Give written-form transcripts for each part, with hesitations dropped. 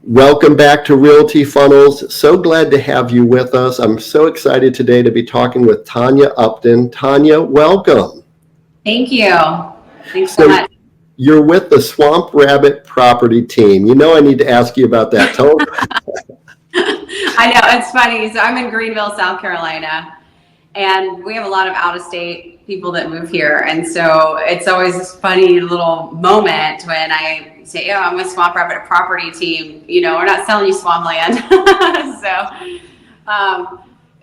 Welcome back to Realty Funnels. So glad to have you with us. I'm so excited today to be talking with Tonya Upton. Tonya, welcome. Thank you. Thanks so much. You're with the Swamp Rabbit property team. You know I need to ask you about that. Tell us. I know, it's funny. So I'm in Greenville, South Carolina, and we have a lot of out-of-state people that move here. And so it's always this funny little moment when I say, oh, I'm with Swamp Rabbit property team. You know, we're not selling you swampland.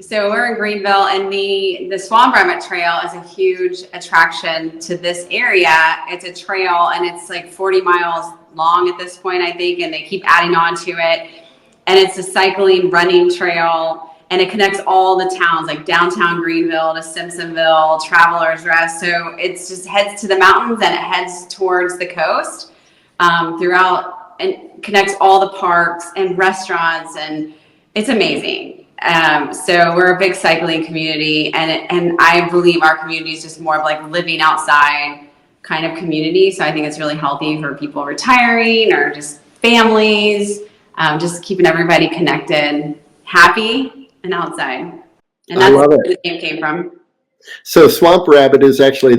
So we're in Greenville, and the Swamp Rabbit Trail is a huge attraction to this area. It's a trail, and it's like 40 miles long at this point, I think, and they keep adding on to it. And it's a cycling, running trail, and it connects all the towns, like downtown Greenville to Simpsonville, Travelers Rest. So it's just heads to the mountains, and it heads towards the coast throughout, and connects all the parks and restaurants, and it's amazing. So we're a big cycling community, and I believe our community is just more of like living outside kind of community. So I think it's really healthy for people retiring or just families, just keeping everybody connected, happy, and outside. And that's where the name came from. So Swamp Rabbit is actually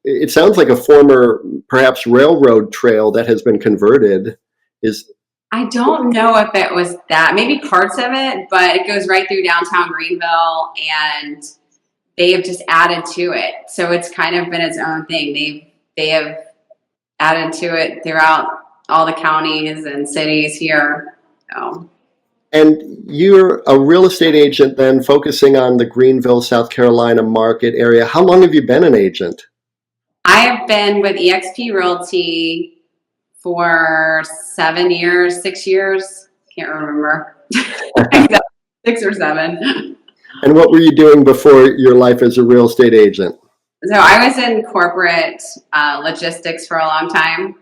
it sounds like a former perhaps railroad trail that has been converted. I don't know if it was that, maybe parts of it, but it goes right through downtown Greenville, and they have just added to it. So it's kind of been its own thing. They have added to it throughout all the counties and cities here. So. And you're a real estate agent then, focusing on the Greenville, South Carolina market area. How long have you been an agent? I have been with eXp Realty for 7 years, 6 years, can't remember, 6 or 7. And what were you doing before your life as a real estate agent? So I was in corporate logistics for a long time.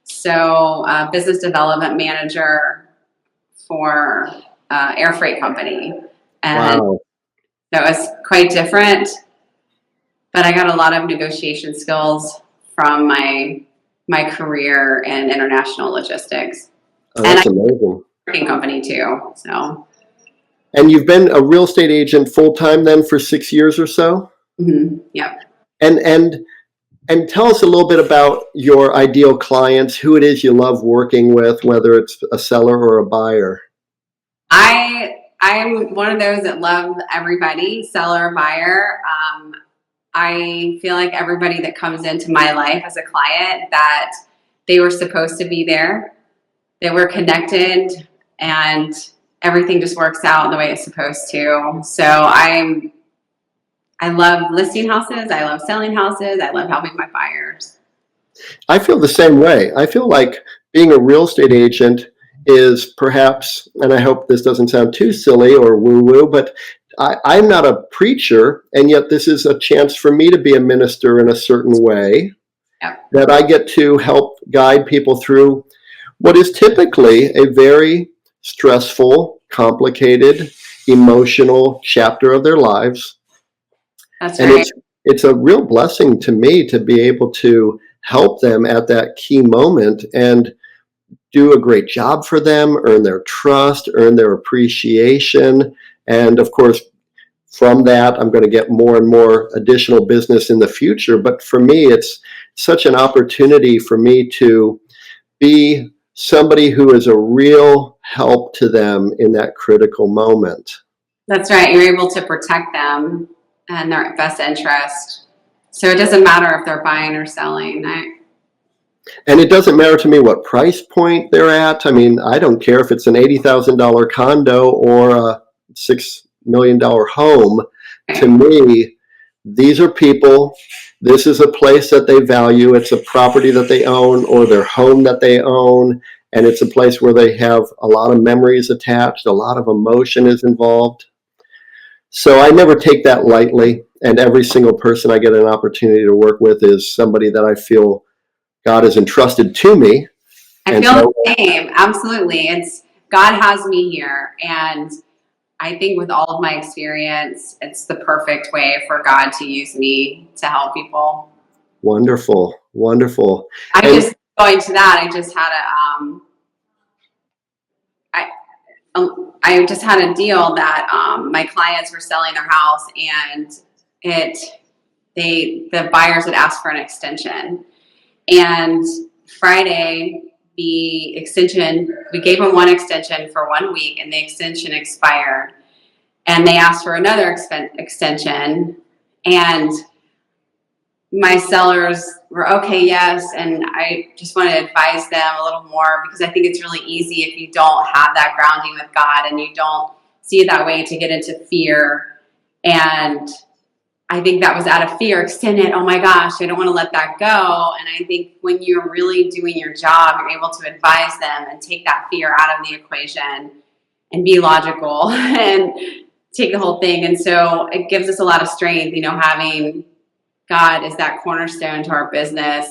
So business development manager for air freight company. And wow. So it was quite different, but I got a lot of negotiation skills from my career in international logistics. Oh, that's amazing. Working company too. So. And you've been a real estate agent full time then for 6 years or so? Mm-hmm. Yep. And tell us a little bit about your ideal clients, who it is you love working with, whether it's a seller or a buyer. I'm one of those that love everybody, seller, buyer. I feel like everybody that comes into my life as a client, that they were supposed to be there, they were connected, and everything just works out the way it's supposed to. So I love listing houses, I love selling houses, I love helping my buyers. I feel the same way. I feel like being a real estate agent is perhaps, and I hope this doesn't sound too silly or woo-woo, but I'm not a preacher, and yet this is a chance for me to be a minister in a certain way. Yeah. That I get to help guide people through what is typically a very stressful, complicated, emotional chapter of their lives. That's and right. It's a real blessing to me to be able to help them at that key moment and do a great job for them, earn their trust, earn their appreciation. And of course, from that, I'm going to get more and more additional business in the future. But for me, it's such an opportunity for me to be somebody who is a real help to them in that critical moment. That's right. You're able to protect them and their best interest. So it doesn't matter if they're buying or selling. And it doesn't matter to me what price point they're at. I mean, I don't care if it's an $80,000 condo or a $6 million home. To me, these are people. This is a place that they value. It's a property that they own or their home that they own. And it's a place where they have a lot of memories attached. A lot of emotion is involved. So I never take that lightly. And every single person I get an opportunity to work with is somebody that I feel God has entrusted to me. I feel the same. Absolutely. It's God has me here. And I think with all of my experience, it's the perfect way for God to use me to help people. Wonderful. Wonderful. I just had I just had a deal that my clients were selling their house, and the buyers had asked for an extension. And Friday, the extension, we gave them one extension for 1 week, and the extension expired. And they asked for another extension, and my sellers were okay, yes. And I just want to advise them a little more, because I think it's really easy, if you don't have that grounding with God and you don't see it that way, to get into fear. And I think that was out of fear. Extend it. Oh my gosh, I don't want to let that go. And I think when you're really doing your job, you're able to advise them and take that fear out of the equation and be logical and take the whole thing. And so it gives us a lot of strength, having God is that cornerstone to our business,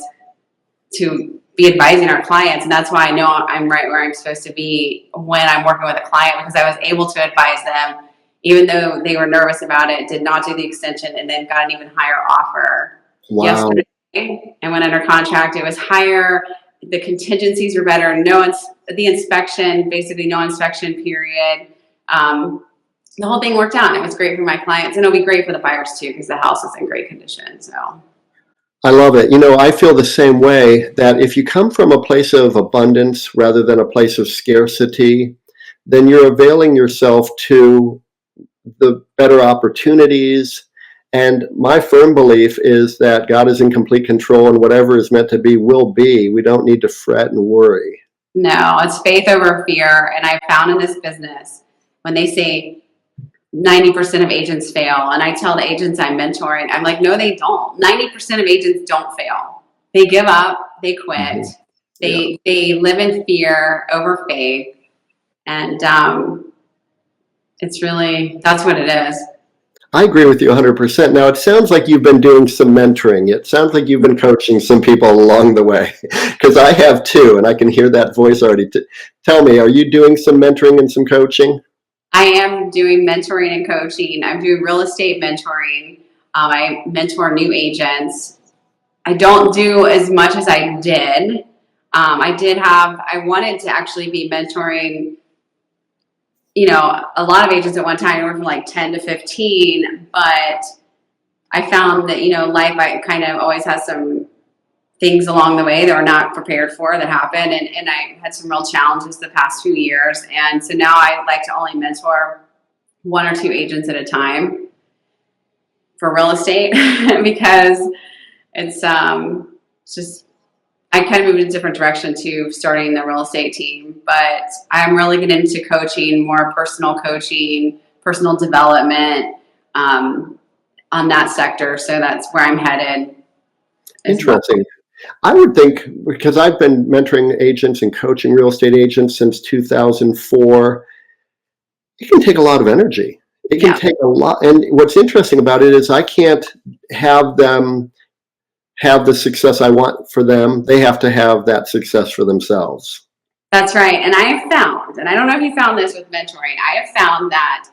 to be advising our clients. And that's why I know I'm right where I'm supposed to be when I'm working with a client, because I was able to advise them, even though they were nervous about it, did not do the extension, and then got an even higher offer yesterday and went under contract. It was higher. The contingencies were better. The inspection, basically no inspection period. The whole thing worked out. It was great for my clients, and it'll be great for the buyers too, because the house is in great condition. So I love it. I feel the same way, that if you come from a place of abundance rather than a place of scarcity, then you're availing yourself to the better opportunities. And my firm belief is that God is in complete control, and whatever is meant to be will be. We don't need to fret and worry. No, it's faith over fear. And I found in this business, when they say 90% of agents fail, and I tell the agents I'm mentoring, I'm like, no, they don't. 90% of agents don't fail. They give up, they quit, they live in fear over faith. And that's what it is. I agree with you 100%. Now, it sounds like you've been doing some mentoring. It sounds like you've been coaching some people along the way, because I have too, and I can hear that voice already. Tell me, are you doing some mentoring and some coaching? I am doing mentoring and coaching. I'm doing real estate mentoring. I mentor new agents. I don't do as much as I did. I wanted to actually be mentoring, a lot of agents at one time. I went from like 10 to 15, but I found that, life, I kind of always has some things along the way that we're not prepared for that happen. And I had some real challenges the past few years. And so now I like to only mentor 1 or 2 agents at a time for real estate, because it's just, I kind of moved in a different direction to starting the real estate team. But I'm really getting into coaching, more personal coaching, personal development on that sector. So that's where I'm headed. Interesting. I would think, because I've been mentoring agents and coaching real estate agents since 2004, it can take a lot of energy. It can take a lot. And what's interesting about it is I can't have them have the success I want for them. They have to have that success for themselves. That's right. And I have found, and I don't know if you found this with mentoring, I have found that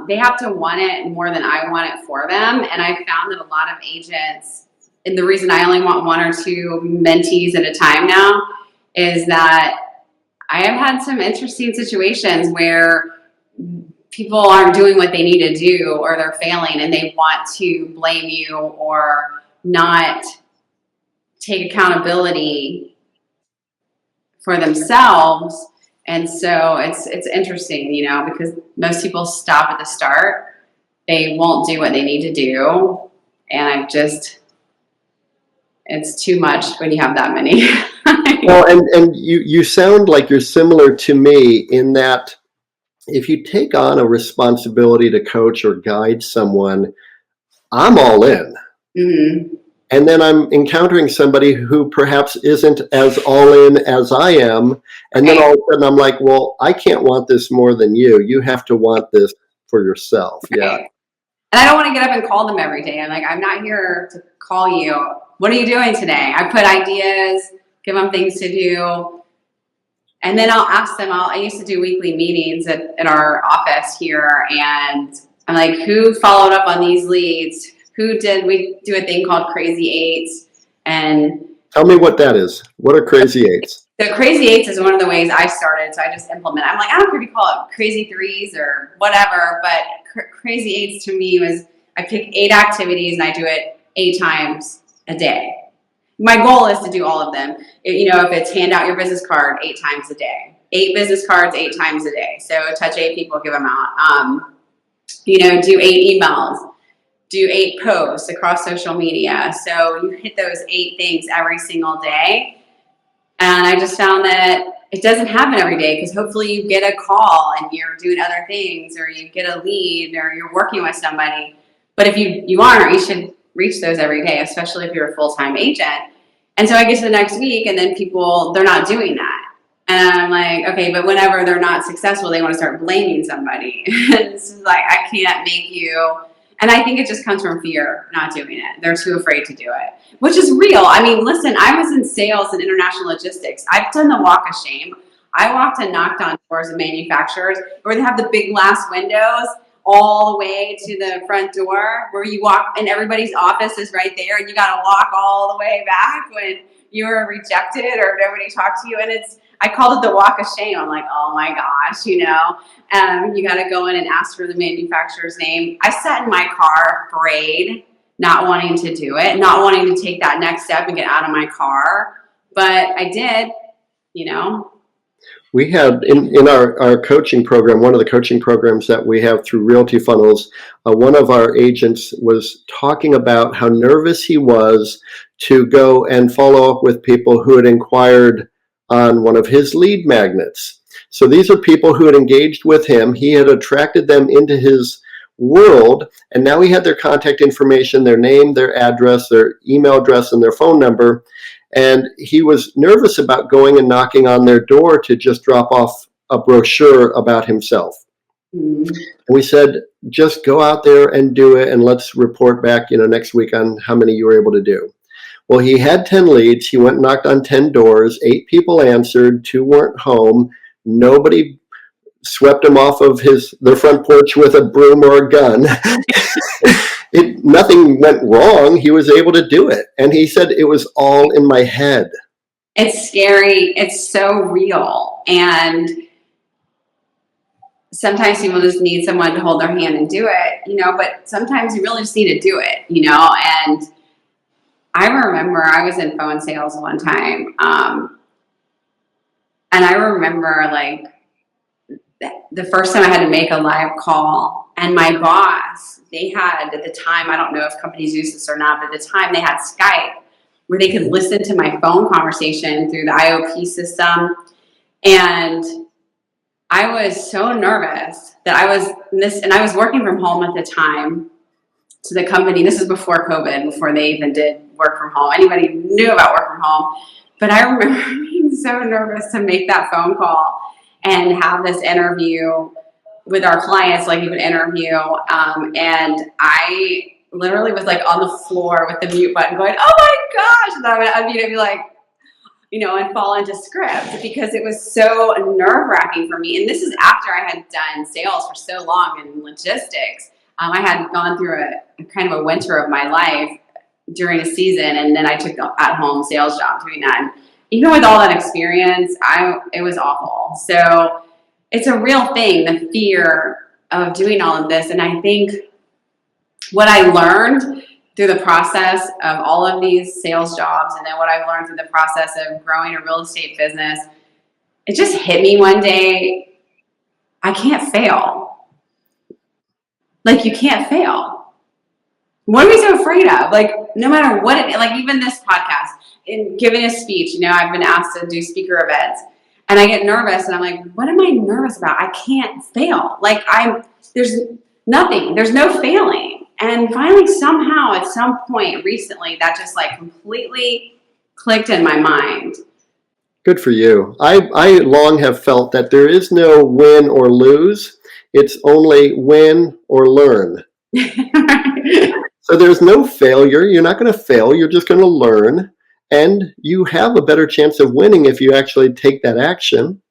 they have to want it more than I want it for them. And I found that a lot of agents, and the reason I only want 1 or 2 mentees at a time now, is that I have had some interesting situations where people aren't doing what they need to do, or they're failing, and they want to blame you or not take accountability for themselves. And so it's interesting, because most people stop at the start. They won't do what they need to do. And it's too much when you have that many. Well, and you sound like you're similar to me in that if you take on a responsibility to coach or guide someone, I'm all in. Mm-hmm. And then I'm encountering somebody who perhaps isn't as all in as I am. And then all of a sudden I'm like, well, I can't want this more than you. You have to want this for yourself. Right. Yeah. And I don't want to get up and call them every day. I'm like, I'm not here to call you. What are you doing today? I put ideas, give them things to do. And then I'll ask them, I used to do weekly meetings at our office here. And I'm like, who followed up on these leads? We do a thing called Crazy Eights. And tell me what that is. What are Crazy Eights? So Crazy 8s is one of the ways I started. So I just implement. I'm like, I don't care if you call it Crazy 3s or whatever, but Crazy 8s to me was I pick 8 activities and I do it 8 times a day. My goal is to do all of them. If it's hand out your business card 8 times a day, 8 business cards 8 times a day. So touch 8 people, give them out. Do 8 emails, do 8 posts across social media. So you hit those 8 things every single day. And I just found that it doesn't happen every day because hopefully you get a call and you're doing other things or you get a lead or you're working with somebody. But if you aren't, you should reach those every day, especially if you're a full-time agent. And so I get to the next week and then they're not doing that. And I'm like, okay, but whenever they're not successful, they want to start blaming somebody. And it's like, I can't make you. And I think it just comes from fear, not doing it. They're too afraid to do it, which is real. I mean, listen, I was in sales and international logistics. I've done the walk of shame. I walked and knocked on doors of manufacturers where they have the big glass windows all the way to the front door where you walk and everybody's office is right there and you got to walk all the way back when you're rejected or nobody talked to you. And I called it the walk of shame. I'm like, oh my gosh, you got to go in and ask for the manufacturer's name. I sat in my car afraid, not wanting to do it, not wanting to take that next step and get out of my car. But I did, We had in our coaching program, one of the coaching programs that we have through Realty Funnels, one of our agents was talking about how nervous he was to go and follow up with people who had inquired on one of his lead magnets. So these are people who had engaged with him. He had attracted them into his world, and now he had their contact information, their name, their address, their email address, and their phone number. And he was nervous about going and knocking on their door to just drop off a brochure about himself. Mm-hmm. We said, just go out there and do it, and let's report back, next week on how many you were able to do. Well, he had 10 leads. He went and knocked on 10 doors. 8 people answered. 2 weren't home. Nobody swept him off of their front porch with a broom or a gun. Nothing went wrong. He was able to do it. And he said it was all in my head. It's scary. It's so real. And sometimes people just need someone to hold their hand and do it, but sometimes you really just need to do it, and I remember I was in phone sales one time. And I remember the first time I had to make a live call, and my boss, they had at the time, I don't know if companies use this or not, but at the time they had Skype where they could listen to my phone conversation through the IOP system. And I was so nervous that I was working from home at the time. So the company, this is before COVID, before they even did work from home. Anybody knew about work from home. But I remember being so nervous to make that phone call and have this interview with our clients, like even interview. And I literally was on the floor with the mute button going, oh my gosh. And I would unmute and be like, and fall into script because it was so nerve-wracking for me. And this is after I had done sales for so long in logistics. I had gone through a kind of a winter of my life during a season, and then I took an at-home sales job doing that. And even with all that experience, it was awful. So it's a real thing, the fear of doing all of this. And I think what I learned through the process of all of these sales jobs, and then what I've learned through the process of growing a real estate business, it just hit me one day, I can't fail. You can't fail. What are we so afraid of? No matter what, even this podcast, in giving a speech, I've been asked to do speaker events, and I get nervous, and I'm like, what am I nervous about? I can't fail. There's nothing. There's no failing. And finally, somehow, at some point recently, that just completely clicked in my mind. Good for you. I long have felt that there is no win or lose. It's only win or learn. So there's no failure. You're not going to fail. You're just going to learn. And you have a better chance of winning if you actually take that action.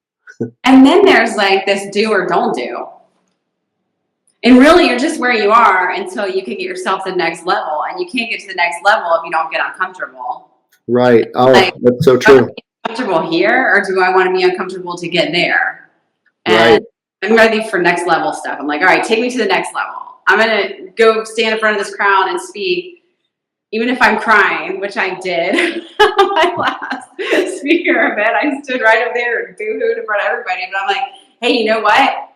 And then there's this do or don't do. And really, you're just where you are until you can get yourself to the next level. And you can't get to the next level if you don't get uncomfortable. Right. Oh, that's so true. uncomfortable here, or do I want to be uncomfortable to get there? Right. And I'm ready for next level stuff. I'm like, all right, take me to the next level. I'm going to go stand in front of this crowd and speak, even if I'm crying, which I did. My last speaker event, I stood right up there and boo-hooed in front of everybody. But I'm like, hey, you know what?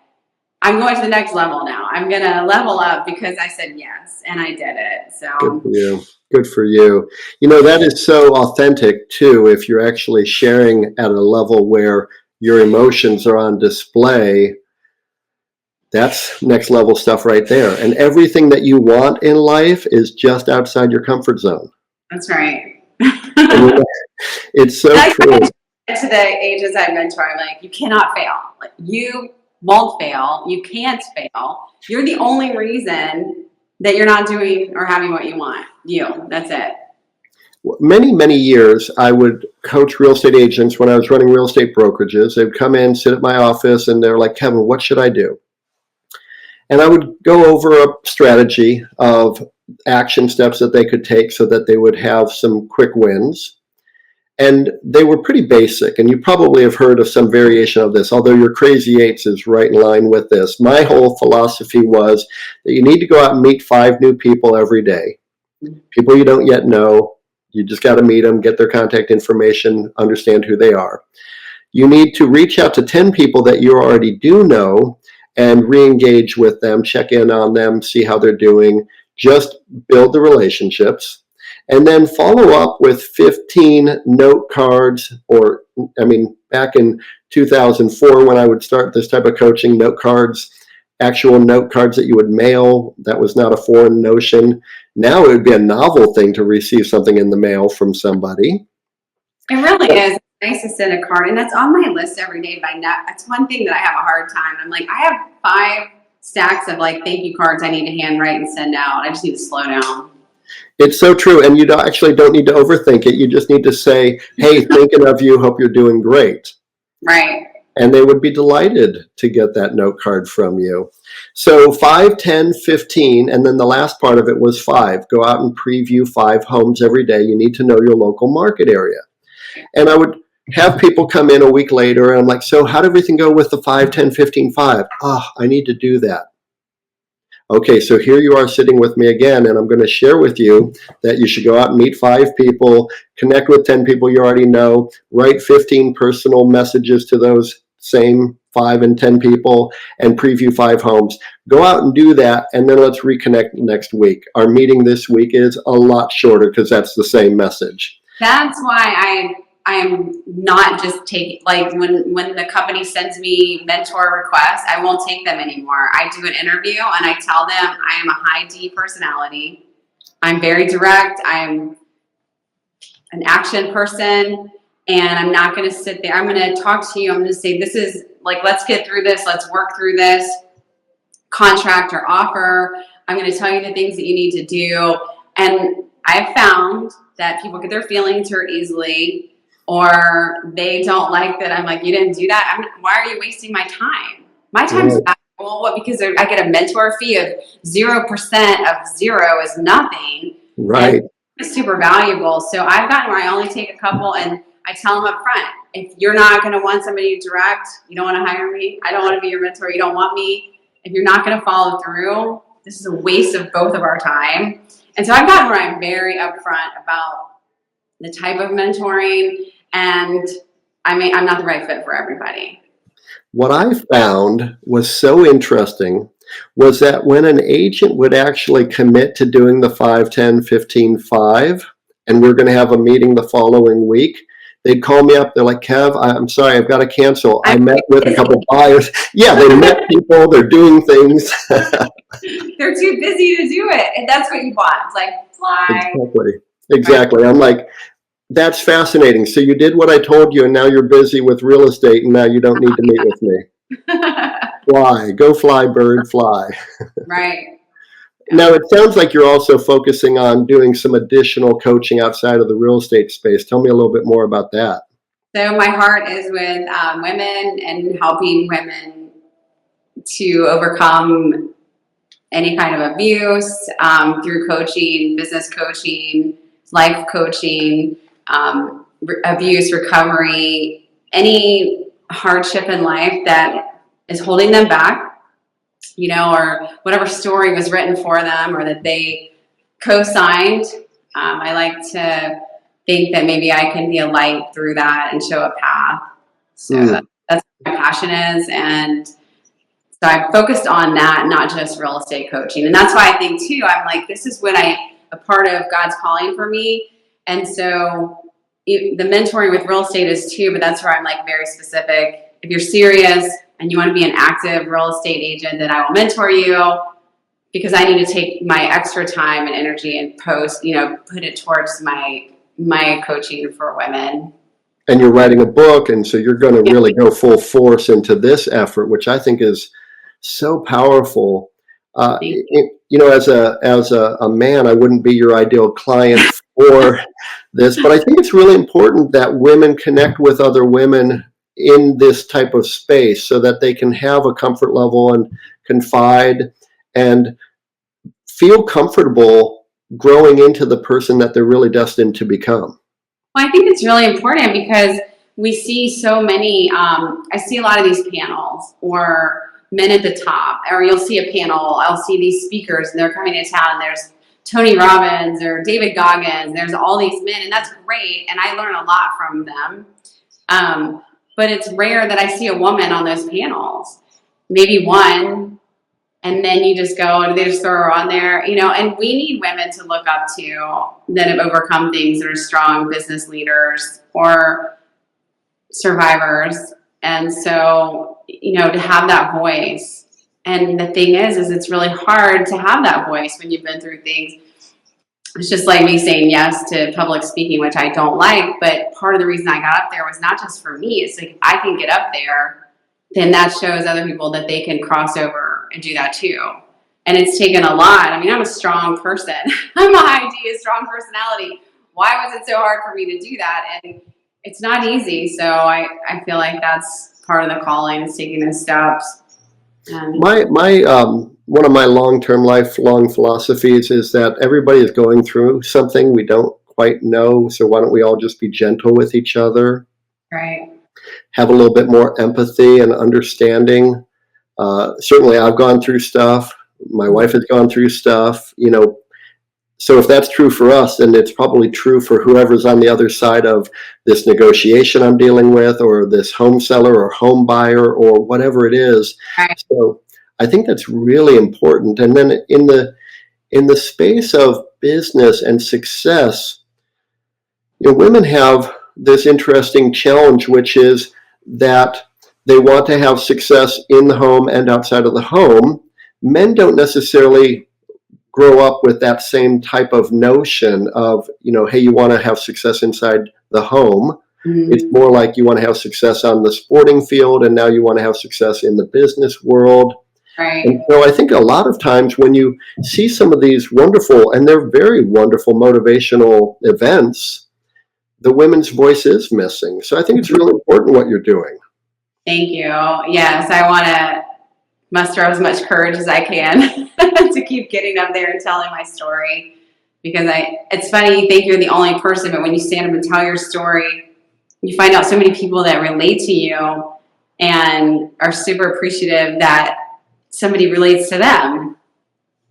I'm going to the next level now. I'm going to level up because I said yes, and I did it. So Good for you. Good for you. You know, that is so authentic too. If you're actually sharing at a level where your emotions are on display, that's next level stuff right there. And everything that you want in life is just outside your comfort zone. that's right. It's so true. To the ages I mentor, I'm like, you cannot fail. Like, you won't fail. You can't fail. You're the only reason that you're not doing or having what you want. That's it. Many, many years, I would coach real estate agents when I was running real estate brokerages. They'd come in, sit at my office, and they're like, Kevin, what should I do? And I would go over a strategy of action steps that they could take so that they would have some quick wins. And they were pretty basic, and you probably have heard of some variation of this, although your Crazy Eights is right in line with this. My whole philosophy was that you need to go out and meet 5 new people every day. People you don't yet know. You just got to meet them, get their contact information, understand who they are. You need to reach out to 10 people that you already do know and re-engage with them, check in on them, see how they're doing, just build the relationships. And then follow up with 15 note cards, or, back in 2004 when I would start this type of coaching, note cards, actual note cards that you would mail. That was not a foreign notion. Now it would be a novel thing to receive something in the mail from somebody. It really is. It's nice to send a card, and that's on my list every day by now. That's one thing that I have a hard time. I'm like, I have 5 stacks of like thank you cards I need to handwrite and send out. I just need to slow down. It's so true. And you don't need to overthink it. You just need to say, hey, thinking of you, hope you're doing great. Right. And they would be delighted to get that note card from you. So 5, 10, 15, and then the last part of it was 5. Go out and preview 5 homes every day. You need to know your local market area. And I would have people come in a week later, and I'm like, so how did everything go with the 5, 10, 15, 5? I need to do that. Okay, so here you are sitting with me again, and I'm going to share with you that you should go out and meet 5 people, connect with 10 people you already know, write 15 personal messages to those same 5 and 10 people, and preview 5 homes. Go out and do that, and then let's reconnect next week. Our meeting this week is a lot shorter because that's the same message. That's why I'm not just taking, like when the company sends me mentor requests, I won't take them anymore. I do an interview and I tell them I am a high D personality. I'm very direct. I'm an action person, and I'm not going to sit there. I'm going to talk to you. I'm going to say, this is like, let's get through this. Let's work through this contract or offer. I'm going to tell you the things that you need to do. And I've found that people get their feelings hurt easily, or they don't like that I'm like, you didn't do that. Why are you wasting my time? My time's valuable. What? Because I get a mentor fee of 0% of 0 is nothing. Right. It's super valuable. So I've gotten where I only take a couple, and I tell them up front, if you're not going to want somebody direct, you don't want to hire me. I don't want to be your mentor. You don't want me. If you're not going to follow through, this is a waste of both of our time. And so I've gotten where I'm very upfront about the type of mentoring, and I'm not the right fit for everybody. What I found was so interesting was that when an agent would actually commit to doing the 5, 10, 15, 5, and we're going to have a meeting the following week, they'd call me up. They're like, Kev, I'm sorry, I've got to cancel. I met with a couple of buyers. Yeah, they met people. They're doing things. They're too busy to do it. And that's what you want. It's like, fly. Exactly. I'm like, that's fascinating. So you did what I told you, and now you're busy with real estate, and now you don't need to meet with me. Fly. Go fly, bird, fly. Right. Now, it sounds like you're also focusing on doing some additional coaching outside of the real estate space. Tell me a little bit more about that. So my heart is with women and helping women to overcome any kind of abuse through coaching, business coaching, life coaching. abuse, recovery, any hardship in life that is holding them back, you know, or whatever story was written for them or that they co-signed. I like to think that maybe I can be a light through that and show a path. So that's what my passion is. And so I'm focused on that, not just real estate coaching. And that's why I think too, I'm like, this is what a part of God's calling for me. And so the mentoring with real estate is too, but that's where I'm like very specific. If you're serious and you want to be an active real estate agent, then I will mentor you, because I need to take my extra time and energy and put it towards my coaching for women. And you're writing a book, and so you're going to really go full force into this effort, which I think is so powerful. You know, as a man, I wouldn't be your ideal client for this, but I think it's really important that women connect with other women in this type of space so that they can have a comfort level and confide and feel comfortable growing into the person that they're really destined to become. Well, I think it's really important because we see so many, I see a lot of these panels or men at the top, or you'll see a panel, I'll see these speakers and they're coming to town, and there's Tony Robbins or David Goggins, there's all these men, and that's great, and I learn a lot from them. But it's rare that I see a woman on those panels, maybe one, and then you just go and they just throw her on there, you know, and we need women to look up to that have overcome things, that are strong business leaders or survivors. And so, you know, to have that voice. And the thing is it's really hard to have that voice when you've been through things. It's just like me saying yes to public speaking, which I don't like. But part of the reason I got up there was not just for me. It's like, if I can get up there, then that shows other people that they can cross over and do that too. And it's taken a lot. I mean, I'm a strong person. I'm a high D, a strong personality. Why was it so hard for me to do that? And it's not easy. So I feel like that's part of the calling, is taking those steps. One of my long-term, lifelong philosophies is that everybody is going through something we don't quite know. So why don't we all just be gentle with each other? Right. Have a little bit more empathy and understanding. Certainly I've gone through stuff. My wife has gone through stuff, you know. So if that's true for us, then it's probably true for whoever's on the other side of this negotiation I'm dealing with, or this home seller or home buyer or whatever it is. Right. So I think that's really important. And then in the space of business and success, you know, women have this interesting challenge, which is that they want to have success in the home and outside of the home. Men don't necessarily grow up with that same type of notion of, you know, hey, you want to have success inside the home. Mm-hmm. It's more like you want to have success on the sporting field, and now you want to have success in the business world. Right. And so I think a lot of times when you see some of these wonderful, and they're very wonderful motivational events, the women's voice is missing. So I think it's really important what you're doing. Thank you. Yes, I want to muster as much courage as I can to keep getting up there and telling my story, because it's funny, you think you're the only person, but when you stand up and tell your story, you find out so many people that relate to you and are super appreciative that somebody relates to them,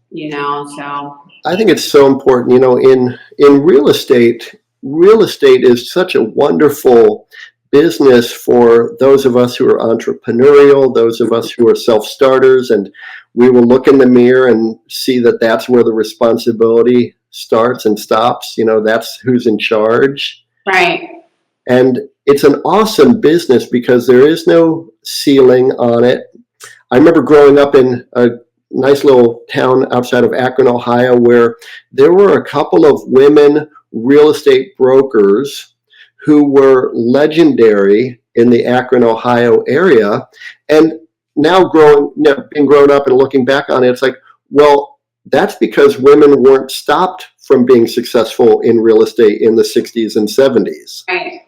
you know. So I think it's so important, you know, in real estate is such a wonderful business for those of us who are entrepreneurial, those of us who are self-starters, and we will look in the mirror and see that that's where the responsibility starts and stops. You know, that's who's in charge. Right. And it's an awesome business because there is no ceiling on it. I remember growing up in a nice little town outside of Akron, Ohio, where there were a couple of women real estate brokers who were legendary in the Akron, Ohio area. And now being grown up and looking back on it, it's like, well, that's because women weren't stopped from being successful in real estate in the 60s and 70s. Right.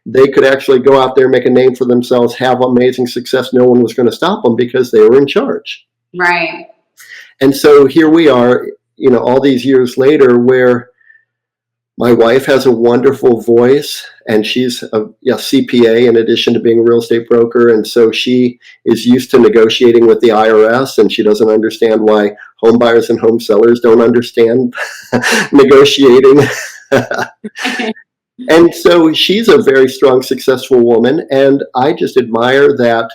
They could actually go out there, make a name for themselves, have amazing success. No one was going to stop them because they were in charge. Right. And so here we are, you know, all these years later, where My wife has a wonderful voice, and she's a CPA in addition to being a real estate broker. And so she is used to negotiating with the IRS, and she doesn't understand why home buyers and home sellers don't understand negotiating. And so she's a very strong, successful woman. And I just admire that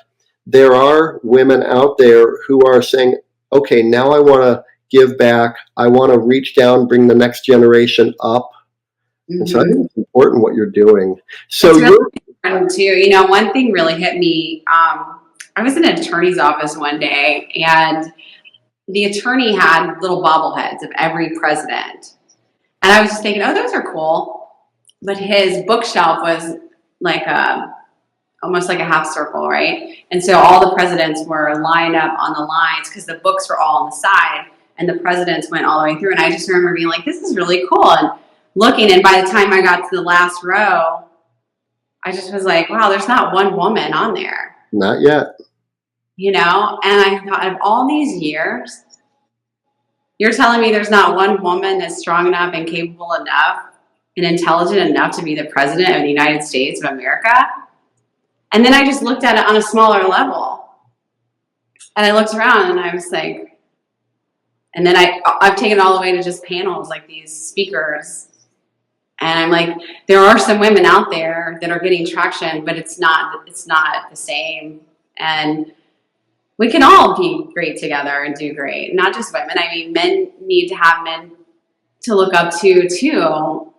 there are women out there who are saying, okay, now I want to give back. I want to reach down, bring the next generation up. And so I think it's important what you're doing. So it's really important too. You know, one thing really hit me. I was in an attorney's office one day, and the attorney had little bobbleheads of every president. And I was just thinking, oh, those are cool. But his bookshelf was like almost like a half circle, right? And so all the presidents were lined up on the lines because the books were all on the side, and the presidents went all the way through. And I just remember being like, this is really cool. And looking, and by the time I got to the last row, I just was like, wow, there's not one woman on there. Not yet. You know, and I thought, of all these years, you're telling me there's not one woman that's strong enough and capable enough and intelligent enough to be the president of the United States of America? And then I just looked at it on a smaller level. And I looked around and I was like, and then I've taken it all the way to just panels like these speakers. And I'm like, there are some women out there that are getting traction, but it's not the same. And we can all be great together and do great. Not just women. I mean, men need to have men to look up to too,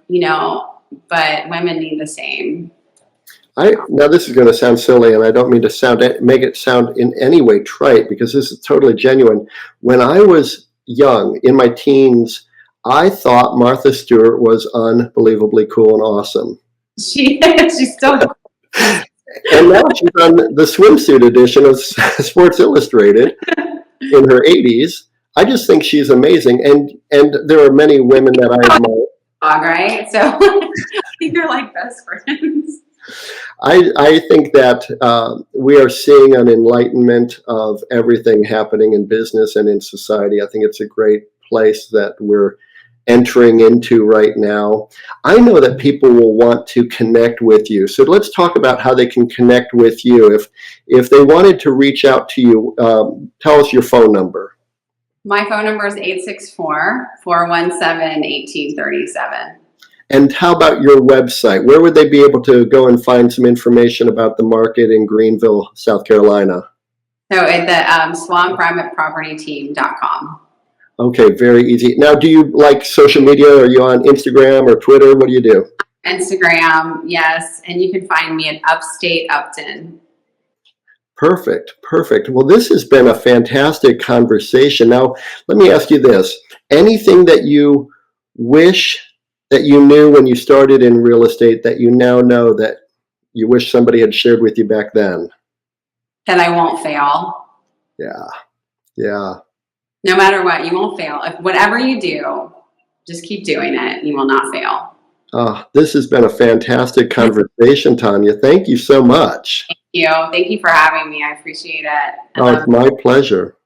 you know, but women need the same. Now this is going to sound silly, and I don't mean to make it sound in any way trite, because this is totally genuine. When I was young, in my teens, I thought Martha Stewart was unbelievably cool and awesome. She's so cool. And now she's on the swimsuit edition of Sports Illustrated in her 80s. I just think she's amazing. And there are many women that I admire. Dog, right? So I think they're like best friends. I think that we are seeing an enlightenment of everything happening in business and in society. I think it's a great place that we're entering into right now. I know that people will want to connect with you. So let's talk about how they can connect with you. If they wanted to reach out to you, tell us your phone number. My phone number is 864-417-1837. And how about your website? Where would they be able to go and find some information about the market in Greenville, South Carolina? So at the swanprivatepropertyteam.com. Okay, very easy. Now, do you like social media? Are you on Instagram or Twitter? What do you do? Instagram, yes. And you can find me at Upstate Upton. Perfect. Well, this has been a fantastic conversation. Now, let me ask you this. Anything that you wish that you knew when you started in real estate that you now know that you wish somebody had shared with you back then? That I won't fail. Yeah. No matter what, you won't fail. If whatever you do, just keep doing it. You will not fail. This has been a fantastic conversation, Tonya. Thank you so much. Thank you. Thank you for having me. I appreciate it. It's my pleasure.